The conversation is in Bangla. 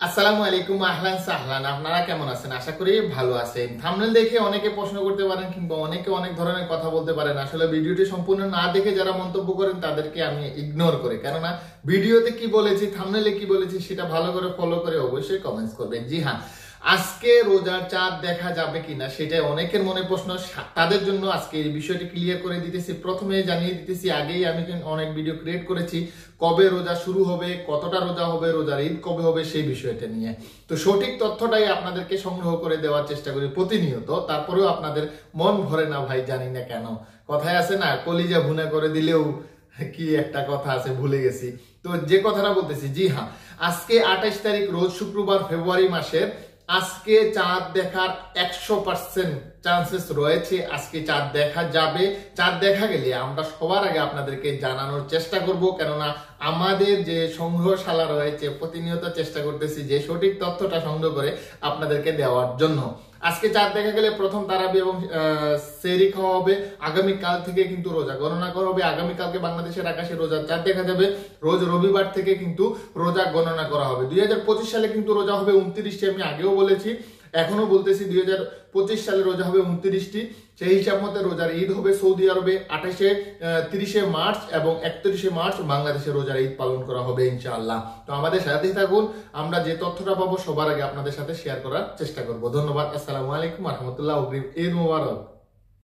আসসালামু আলাইকুম, আহলান সাহলান। আপনারা কেমন আছেন? আশা করি ভালো আছেন। থাম্বনেল দেখে অনেকে প্রশ্ন করতে পারেন কিংবা অনেকে অনেক ধরনের কথা বলতে পারেন। আসলে ভিডিওটি সম্পূর্ণ না দেখে যারা মন্তব্য করেন তাদেরকে আমি ইগনোর করি, কেননা ভিডিওতে কি বলেছি, থাম্বনেলে কি বলেছি সেটা ভালো করে ফলো করে অবশ্যই কমেন্টস করবেন। জি হ্যাঁ, আজকে রোজার চাঁদ দেখা যাবে কিনা সেটাই অনেকের মনে প্রশ্ন। তাদের জন্য আজকে এই বিষয়টি ক্লিয়ার করে দিতেছি। প্রথমে জানিয়ে দিতেছি, আগেই আমি অনেক ভিডিও ক্রিয়েট করেছি কবে রোজা শুরু হবে, কতটা রোজা হবে, রোজার ঈদ কবে হবে সেই বিষয়টা নিয়ে। তো সঠিক তথ্যটাই আপনাদেরকে সংগ্রহ করে দেওয়ার চেষ্টা করি প্রতিনিয়ত। তারপরেও আপনাদের মন ভরে না ভাই, জানি না কেন। কথায় আছে না, কলিজা ভুনা করে দিলেও কি একটা কথা আছে, ভুলে গেছি। তো যে কথাটা বলতেছি, জি হ্যাঁ, আজকে 28 তারিখ, রোজ শুক্রবার, ফেব্রুয়ারি মাসের। আজকে চাঁদ দেখার 100% চান্সেস রয়েছে। আজকে চাঁদ দেখা যাবে। চাঁদ দেখা গেলে আমরা সবার আগে আপনাদেরকে জানানোর চেষ্টা করব, কেননা আমাদের যে সংগ্রহশালা রয়েছে প্রতিনিয়ত চেষ্টা করতেছি যে সঠিক তথ্যটা সংগ্রহ করে আপনাদেরকে দেওয়ার জন্য। আজকে চাঁদ দেখা গেলে প্রথম তারাবি এবং সেহরি খাওয়া হবে। আগামীকাল থেকে কিন্তু রোজা গণনা করা হবে। আগামীকালকে বাংলাদেশের আকাশে রোজার চাঁদ দেখা যাবে। রোজ রবিবার থেকে কিন্তু রোজা গণনা করা হবে। 2025 সালে কিন্তু রোজা হবে 29টি। আমি আগেও বলেছি, এখনো বলতেছি, 2025 সালে রোজা হবে 29টি। সেই হিসাব মতে রোজার ঈদ হবে সৌদি আরবে 30 মার্চ এবং 31 মার্চ বাংলাদেশে রোজার ঈদ পালন করা হবে ইনশাআল্লাহ। তো আমাদের সাথেই থাকুন, আমরা যে তথ্যটা পাবো সবার আগে আপনাদের সাথে শেয়ার করার চেষ্টা করব। ধন্যবাদ। আসসালামু আলাইকুম রহমতুল্লাহ। ঈদ মুবারক।